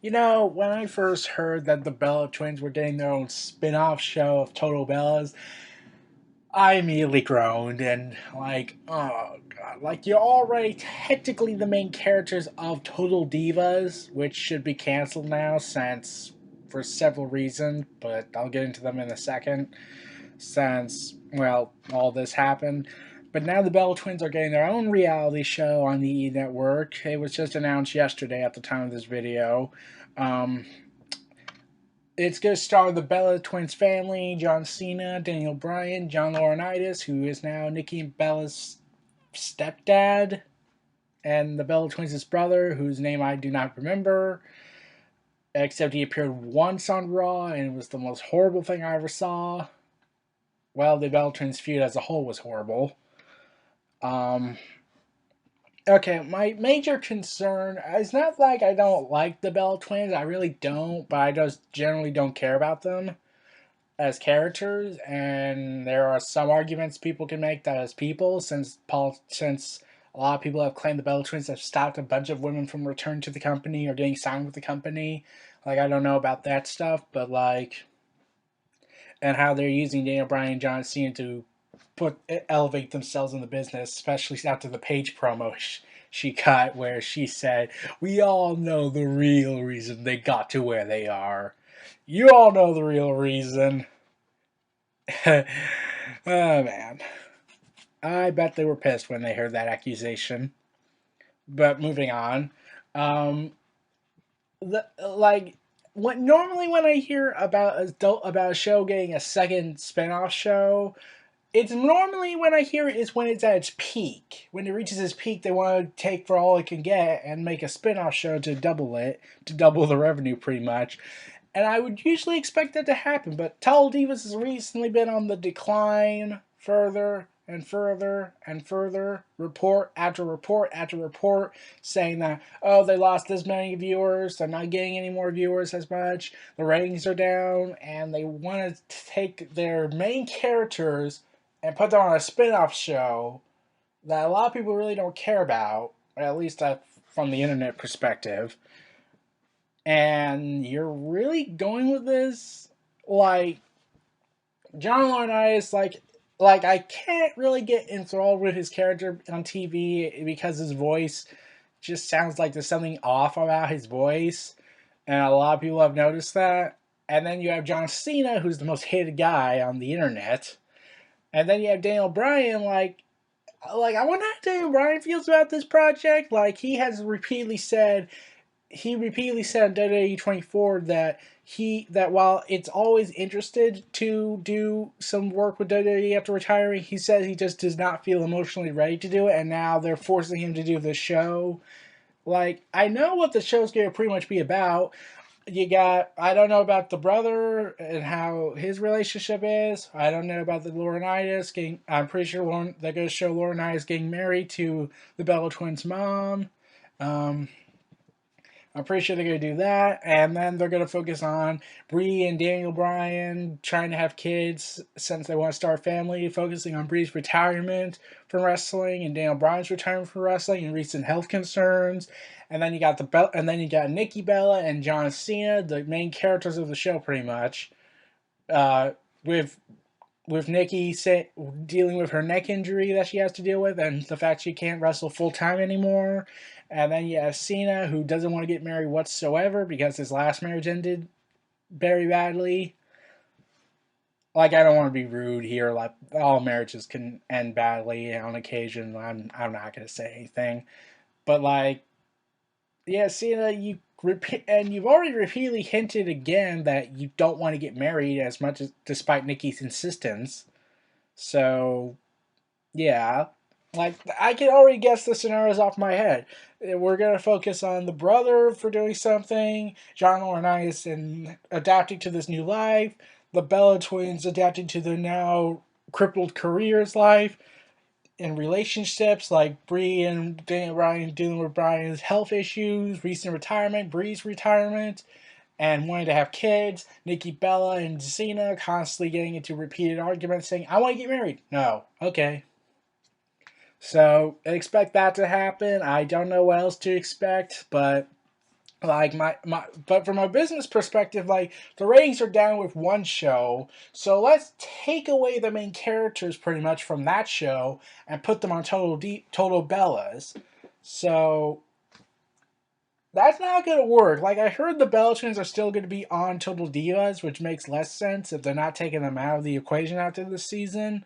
When I first heard that the Bella twins were getting their own spin off show of Total Bellas, I immediately groaned and, oh god, you're already technically the main characters of Total Divas, which should be canceled now since, for several reasons, but I'll get into them in a second, since, well, all this happened. But now the Bella Twins are getting their own reality show on the E Network. It was just announced yesterday at the time of this video. Um, it's going to star the Bella Twins family, John Cena, Daniel Bryan, John Laurinaitis, who is now Nikki and Bella's stepdad, and the Bella Twins' brother, whose name I do not remember, except he appeared once on Raw, and it was the most horrible thing I ever saw. Well, the Bella Twins feud as a whole was horrible. Um, okay, my major concern is not like I don't like the Bella Twins, I really don't, but I just generally don't care about them as characters, and there are some arguments people can make that as people, since a lot of people have claimed the Bella Twins have stopped a bunch of women from returning to the company or getting signed with the company. I don't know about that stuff, but and how they're using Daniel Bryan and John Cena to elevate themselves in the business, especially after the Page promo she cut, where she said, "We all know the real reason they got to where they are. You all know the real reason." Oh man, I bet they were pissed when they heard that accusation. But moving on, um, the like when I hear about a show getting a second spinoff show, it's normally when I hear it is when it's at its peak. When it reaches its peak, they want to take for all it can get and make a spin-off show to double the revenue pretty much. And I would usually expect that to happen, but Tall Divas has recently been on the decline further and further and further, report after report after report, saying that, oh, they lost this many viewers, they're not getting any more viewers as much, the ratings are down, and they want to take their main characters and put them on a spin-off show that a lot of people really don't care about, at least from the internet perspective. And you're really going with this? Like, John Laurinaitis, I can't really get enthralled with his character on TV because his voice just sounds like there's something off about his voice, and a lot of people have noticed that. And then you have John Cena, who's the most hated guy on the internet, and then you have Daniel Bryan. I wonder how Daniel Bryan feels about this project. He repeatedly said on WWE 24 that while it's always interested to do some work with WWE after retiring, he says he just does not feel emotionally ready to do it, and now they're forcing him to do this show. I know what the show's going to pretty much be about. I don't know about the brother and how his relationship is. I don't know about the Laurinaitis getting, I'm pretty sure they're going to show Laurinaitis getting married to the Bella Twins' mom. Um, I'm pretty sure they're going to do that. And then they're going to focus on Brie and Daniel Bryan trying to have kids since they want to start a family, focusing on Brie's retirement from wrestling and Daniel Bryan's retirement from wrestling and recent health concerns. And then you got Nikki Bella and John Cena, the main characters of the show, pretty much. Uh, with Nikki dealing with her neck injury that she has to deal with, and the fact she can't wrestle full time anymore. And then you have Cena, who doesn't want to get married whatsoever because his last marriage ended very badly. I don't want to be rude here. All marriages can end badly on occasion. I'm not gonna say anything, but yeah, Cena, you've already repeatedly hinted again that you don't want to get married as much as despite Nikki's insistence. So yeah, I can already guess the scenarios off my head. We're gonna focus on the brother for doing something, John Laurinaitis and adapting to this new life, the Bella twins adapting to their now crippled careers life, and relationships like Brie and Daniel Bryan dealing with Bryan's health issues, recent retirement, Brie's retirement, and wanting to have kids, Nikki Bella and Cena constantly getting into repeated arguments saying, I want to get married. No. Okay. So expect that to happen. I don't know what else to expect, but Like but from a business perspective, like the ratings are down with one show, so let's take away the main characters pretty much from that show and put them on Total Bellas. So that's not going to work. Like, I heard the Bella Twins are still going to be on Total Divas, which makes less sense if they're not taking them out of the equation after this season.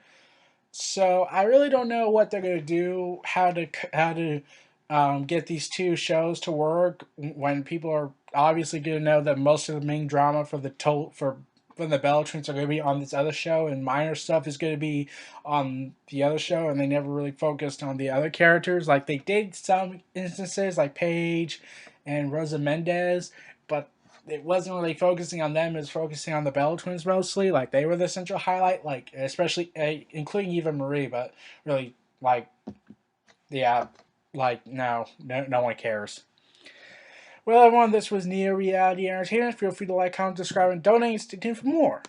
So I really don't know what they're gonna do, how to get these two shows to work when people are obviously gonna know that most of the main drama for for the Bella Twins are gonna be on this other show, and minor stuff is gonna be on the other show, and they never really focused on the other characters. Like they did some instances, like Paige and Rosa Mendez, but it wasn't really focusing on them, it was focusing on the Bella Twins mostly. Like they were the central highlight, like especially including Eva Marie, but really like yeah, like no one cares. Well, everyone, this was Neo Reality Entertainment. Feel free to like, comment, subscribe, and donate. Stay tuned for more.